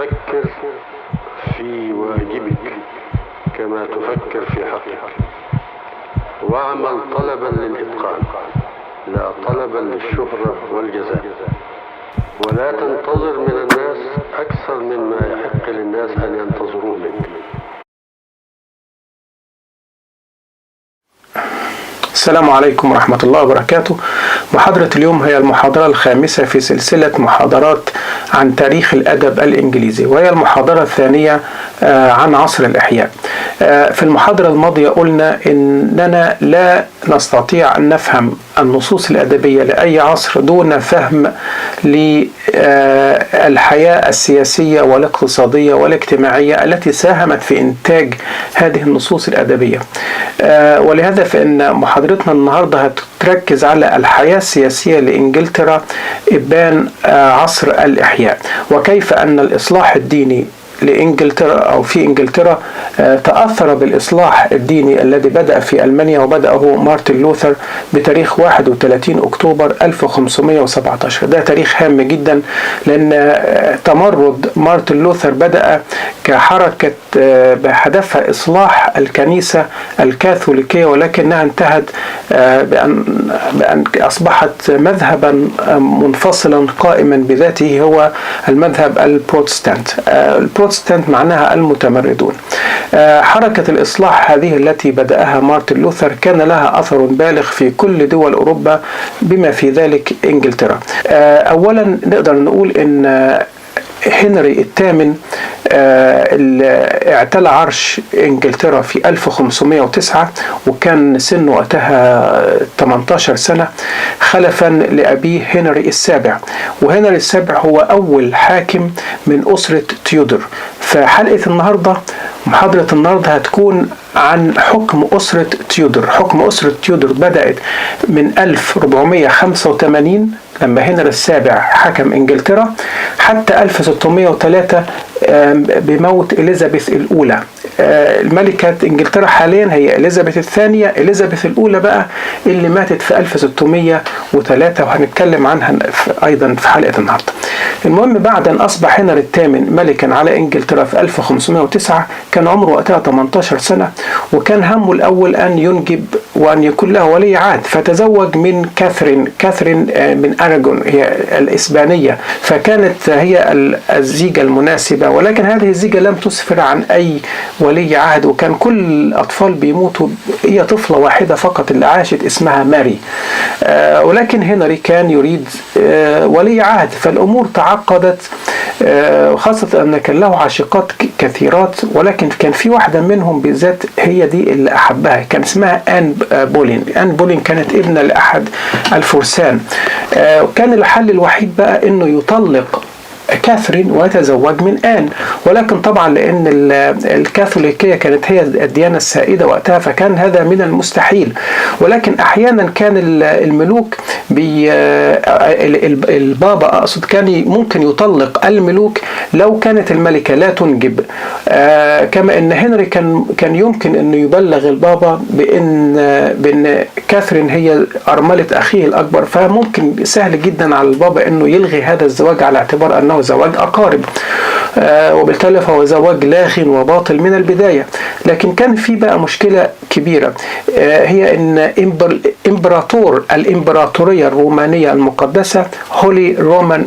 فكر في واجبك كما تفكر في حقك، واعمل طلبا للإتقان لا طلبا للشهرة والجزاء، ولا تنتظر من الناس أكثر مما يحق للناس أن ينتظروه منك. السلام عليكم ورحمة الله وبركاته. محاضرة اليوم هي المحاضرة الخامسة في سلسلة محاضرات عن تاريخ الأدب الإنجليزي، وهي المحاضرة الثانية عن عصر الإحياء. في المحاضرة الماضية قلنا إننا لا نستطيع أن نفهم النصوص الأدبية لأي عصر دون فهم للحياة السياسية والاقتصادية والاجتماعية التي ساهمت في إنتاج هذه النصوص الأدبية. ولهذا فإن محاضرتنا النهاردة هتركز على الحياة السياسية لإنجلترا إبان عصر الإحياء، وكيف أن الإصلاح الديني لإنجلترا أو في إنجلترا تأثر بالإصلاح الديني الذي بدأ في ألمانيا، وبدأه مارتن لوثر بتاريخ 31 أكتوبر 1517. ده تاريخ هام جدا، لأن تمرد مارتن لوثر بدأ كحركة بهدفها إصلاح الكنيسة الكاثوليكية، ولكنها انتهت بأن أصبحت مذهبا منفصلا قائما بذاته، هو المذهب البروتستانت. البروتستانت معناها المتمردون. حركة الإصلاح هذه التي بدأها مارتن لوثر كان لها أثر بالغ في كل دول أوروبا بما في ذلك إنجلترا. أولا نقدر نقول إن هنري الثامن اعتلى عرش إنجلترا في 1509، وكان سنه وقتها 18 سنة، خلفا لأبيه هنري السابع. وهنري السابع هو أول حاكم من أسرة تيودور. فحلقة النهاردة، محاضرة النهاردة هتكون عن حكم أسرة تيودور. حكم أسرة تيودور بدأت من 1485 لما هنري السابع حكم إنجلترا حتى 1603 بموت إليزابيث الأولى. الملكة إنجلترا حاليا هي إليزابيث الثانية. إليزابيث الأولى بقى اللي ماتت في 1603، وهنتكلم عنها أيضا في حلقة النهاردة. المهم، بعد أن أصبح هنري الثامن ملكا على إنجلترا في 1509 كان عمره وقتها 18 سنة، وكان همه الأول أن ينجب وأن يكون له ولي عهد، فتزوج من كاثرين من أراغون، هي الإسبانية، فكانت هي الزيجة المناسبة. ولكن هذه الزيجة لم تسفر عن أي ولي عهد، وكان كل الأطفال بيموتوا، هي طفلة واحدة فقط اللي عاشت اسمها ماري. ولكن هنري كان يريد ولي عهد، فالأمور تعقدت، خاصة أن كان له عاشقات كثيرات، ولكن كان في واحدة منهم بالذات هي دي اللي أحبها، كان اسمها آن بولين. آن بولين كانت ابنة لأحد الفرسان. وكان الحل الوحيد بقى إنه يطلق كاثرين ويتزوج من آن، ولكن طبعا لأن الكاثوليكية كانت هي الديانة السائدة وقتها، فكان هذا من المستحيل. ولكن أحيانا كان الملوك البابا أقصد كان ممكن يطلق الملوك لو كانت الملكة لا تنجب، كما أن هنري كان يمكن أنه يبلغ البابا بأن كاثرين هي أرملة أخيه الأكبر، فممكن سهل جدا على البابا أنه يلغي هذا الزواج على اعتبار أنه زواج أقارب، وبالتالي فهو زواج لاغ وباطل من البداية. لكن كان في بقى مشكلة كبيرة، هي أن الإمبراطورية الرومانية المقدسة هولي رومان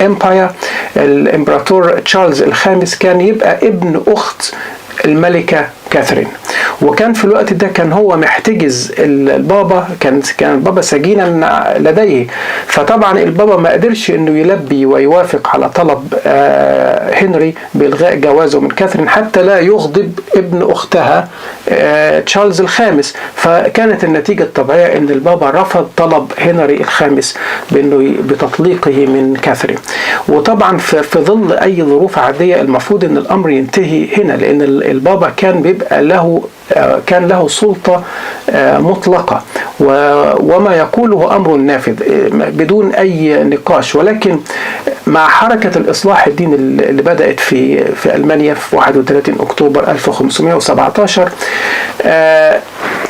إمباير، الإمبراطور تشارلز الخامس كان يبقى ابن أخت الملكة كاثرين، وكان في الوقت ده كان هو محتجز البابا، كان البابا سجينا لديه. فطبعا البابا ما قدرش انه يلبي ويوافق على طلب هنري بإلغاء جوازه من كاثرين حتى لا يغضب ابن اختها تشارلز الخامس. فكانت النتيجة الطبيعية ان البابا رفض طلب هنري الخامس بتطليقه من كاثرين. وطبعا في ظل اي ظروف عادية المفروض ان الامر ينتهي هنا، لان البابا كان له سلطة مطلقة، وما يقوله أمر نافذ بدون أي نقاش. ولكن مع حركة الإصلاح الديني اللي بدأت في ألمانيا في 31 أكتوبر 1517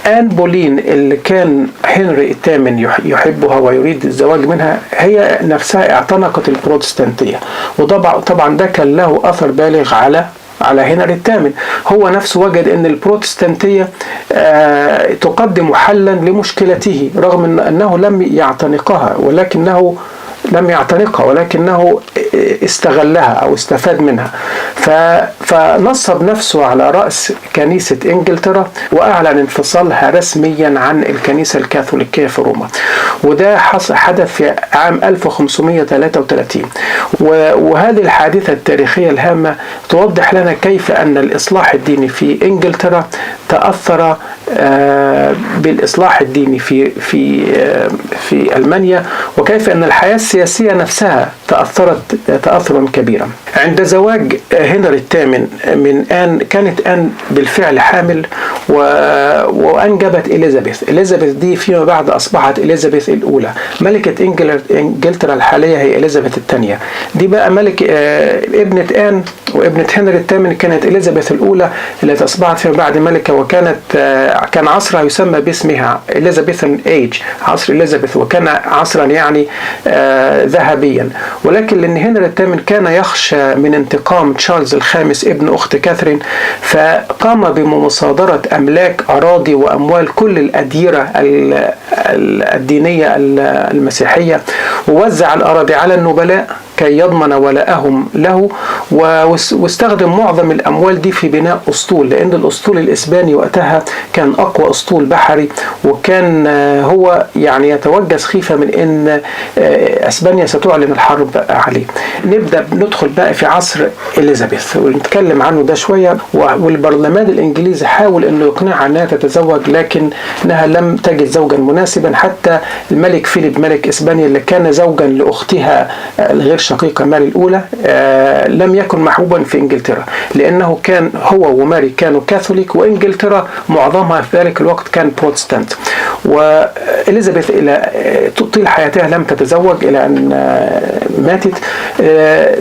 آن بولين اللي كان هنري الثامن يحبها ويريد الزواج منها هي نفسها اعتنقت البروتستانتية، وطبعا ده كان له أثر بالغ على هنري الثامن. هو نفسه وجد أن البروتستانتية تقدم حلا لمشكلته رغم أنه لم يعتنقها، ولكنه استغلها أو استفاد منها. فنصب نفسه على رأس كنيسة إنجلترا وأعلن انفصالها رسميا عن الكنيسة الكاثوليكية في روما، وده حدث في عام 1533. وهذه الحادثة التاريخية الهامة توضح لنا كيف أن الإصلاح الديني في إنجلترا تأثر بالإصلاح الديني في ألمانيا، وكيف أن الحياة السياسية نفسها تأثرت تأثرا كبيرا. عند زواج هنري الثامن كانت آن بالفعل حامل وأنجبت إليزابيث دي فيما بعد أصبحت إليزابيث الأولى. ملكة إنجلترا الحالية هي إليزابيث الثانية. دي بقى ابنة آن وابنة هنري الثامن كانت إليزابيث الأولى التي أصبحت فيما بعد ملكة، كان عصرها يسمى باسمها إليزابيثن ايج، عصر إليزابيث، وكان عصرا يعني ذهبيا. ولكن لأن هنري الثامن كان يخشى من انتقام تشارلز الخامس ابن أخت كاثرين، فقام بمصادرة أملاك أراضي وأموال كل الأديرة الدينية المسيحية، ووزع الأراضي على النبلاء كي يضمن ولاءهم له، واستخدم معظم الأموال دي في بناء أسطول، لأن الأسطول الإسباني وقتها كان أقوى أسطول بحري، وكان هو يعني يتوجس خيفة من أن أسبانيا ستعلن الحرب عليه. ندخل بقى في عصر إليزابيث ونتكلم عنه ده شوية. والبرلمان الإنجليزي حاول أنه يقنعها أنها تتزوج، لكنها لم تجد زوجا مناسبا. حتى الملك فيليب ملك إسبانيا اللي كان زوجا لأختها الغير شقيقة ماري الأولى لم يكن محبوبا في إنجلترا، لأنه كان هو وماري كانوا كاثوليك، وإنجلترا معظمها في ذلك الوقت كان بروتستانت. وإليزابيث إلى طول حياتها لم تتزوج إلى أن ماتت.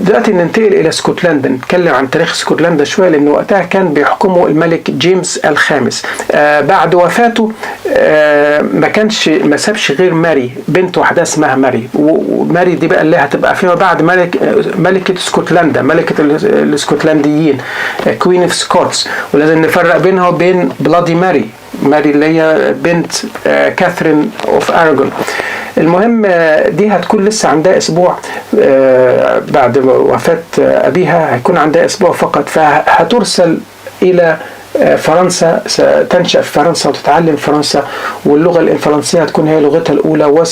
دلوقتي ننتقل إلى اسكتلندا، نتكلم عن تاريخ اسكتلندا شوية، لأن وقتها كان بيحكمه الملك جيمس الخامس. بعد وفاته ما سابش غير ماري، بنت واحدة اسمها ماري، وماري دي بقى اللي هتبقى فيما بعد ملكة اسكتلندا، ملكة الاسكتلنديين، كوين اوف سكوتس. ولازم نفرق بينها وبين بلادي ماري اللي هي بنت كاثرين اوف أراغون. المهم دي هتكون لسه عندها أسبوع بعد وفاة أبيها، هيكون عندها أسبوع فقط، فهترسل إلى فرنسا، ستنشأ في فرنسا وتتعلم فرنسا، واللغة الفرنسية هتكون هي لغتها الأولى.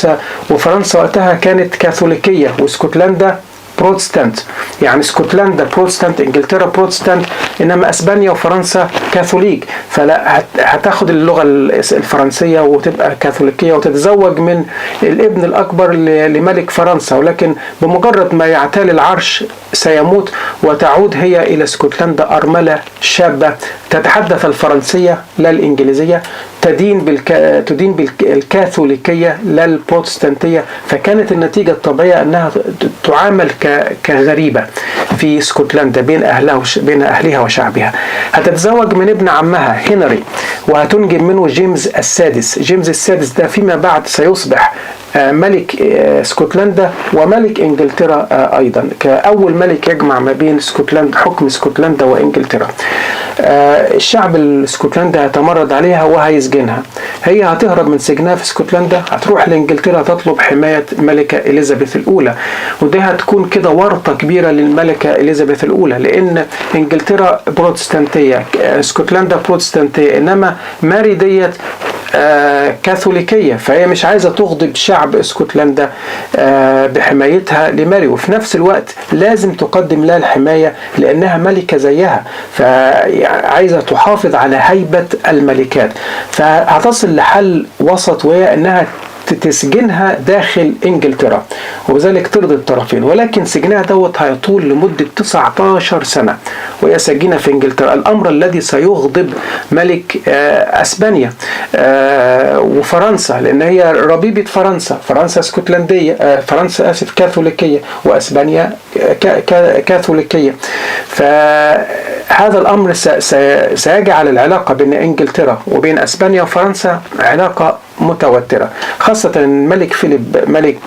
وفرنسا وقتها كانت كاثوليكية واسكتلندا بروتستانت، يعني اسكتلندا بروتستانت، انجلترا بروتستانت، انما اسبانيا وفرنسا كاثوليك. فلا هتاخد اللغة الفرنسية وتبقى كاثوليكية وتتزوج من الابن الاكبر لملك فرنسا، ولكن بمجرد ما يعتال العرش سيموت، وتعود هي الى اسكتلندا ارملة شابة تتحدث الفرنسية لا الانجليزية، تدين بالكاثوليكية لا البروتستانتية. فكانت النتيجة الطبيعية أنها تعامل كغريبة في اسكتلندا بين أهلها وشعبها. هتتزوج من ابن عمها هنري، وهتنجب منه جيمس السادس ده فيما بعد سيصبح ملك اسكتلندا وملك انجلترا ايضا، كأول ملك يجمع ما بين حكم اسكتلندا وانجلترا. الشعب الاسكتلندي هيتمرد عليها وهيسجنها. هي هتهرب من سجنها في اسكتلندا، هتروح لانجلترا تطلب حماية ملكة إليزابيث الأولى، وده هتكون كده ورطة كبيرة للملكة إليزابيث الأولى، لأن انجلترا بروتستانتية، اسكتلندا بروتستانتية، إنما ماري ديت كاثوليكية، فهي مش عايزة تغضب شعب اسكتلندا بحمايتها لماري، وفي نفس الوقت لازم تقدم لها الحماية لأنها ملكة زيها، فعايزة تحافظ على هيبة الملكات. فهتصل لحل وسط، وهي أنها تسجنها داخل انجلترا، وبذلك ترضي الطرفين، ولكن سجنها دوت هيطول لمدة 19 سنة وهي سجينة في انجلترا، الامر الذي سيغضب ملك اسبانيا وفرنسا، لان هي ربيبة فرنسا اسكتلندية، فرنسا كاثوليكية، واسبانيا كاثوليكية. فهذا الامر سيجعل العلاقة بين انجلترا وبين اسبانيا وفرنسا علاقة متوترة، خاصة الملك فيليب ملك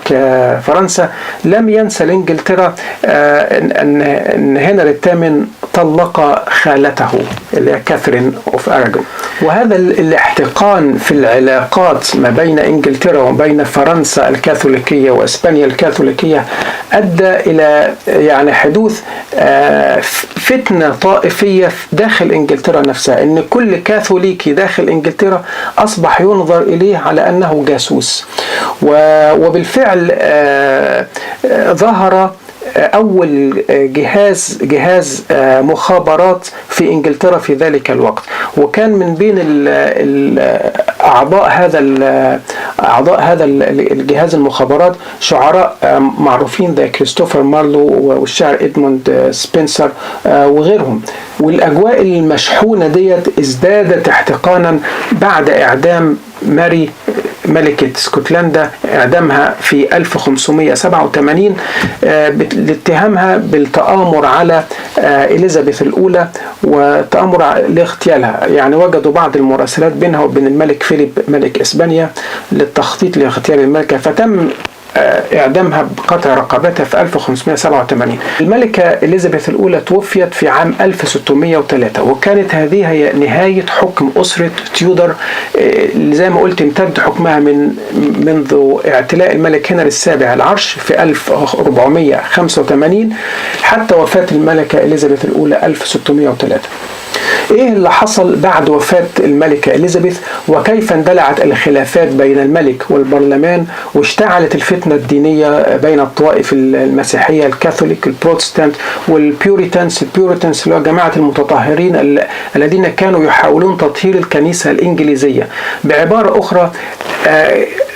فرنسا لم ينسى لإنجلترا أن هنري الثامن طلق خالته اللي هي كاثرين أوف أراغون. وهذا الاحتقان في العلاقات ما بين إنجلترا وبين فرنسا الكاثوليكية وإسبانيا الكاثوليكية أدى إلى يعني حدوث فتنة طائفية داخل إنجلترا نفسها، أن كل كاثوليكي داخل إنجلترا أصبح ينظر إليه على أنه جاسوس. وبالفعل ظهر أول جهاز مخابرات في إنجلترا في ذلك الوقت، وكان من بين أعضاء هذا الجهاز المخابرات شعراء معروفين زي كريستوفر مارلو والشاعر إدموند سبنسر وغيرهم. والأجواء المشحونة ديت ازدادت احتقانا بعد إعدام ماري ملكة اسكتلندا، اعدامها في 1587 لاتهامها بالتآمر على إليزابيث الأولى وتآمر لاغتيالها. يعني وجدوا بعض المراسلات بينها وبين الملك فيليب ملك إسبانيا للتخطيط لاغتيال الملكة، فتم إعدامها بقطع رقبتها في 1587. الملكة إليزابيث الأولى توفيت في عام 1603، وكانت هذه هي نهاية حكم أسرة تيودر اللي زي ما قلت امتد حكمها منذ اعتلاء الملك هنري السابع العرش في 1485 حتى وفاة الملكة إليزابيث الأولى 1603. ايه اللي حصل بعد وفاة الملكة إليزابيث، وكيف اندلعت الخلافات بين الملك والبرلمان، واشتعلت الفتنة الدينية بين الطوائف المسيحية الكاثوليك البروتستانت والبيوريتانس اللي هو جماعة المتطهرين الذين كانوا يحاولون تطهير الكنيسة الإنجليزية. بعبارة أخرى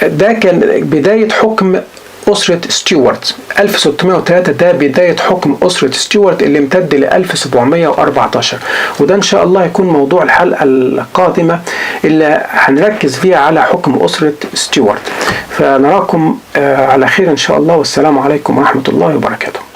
ده كان بداية حكم أسرة ستيوارت 1603، ده بداية حكم أسرة ستيوارت اللي امتد ل 1714. وده إن شاء الله يكون موضوع الحلقة القادمة اللي هنركز فيها على حكم أسرة ستيوارت. فنراكم على خير إن شاء الله، والسلام عليكم ورحمة الله وبركاته.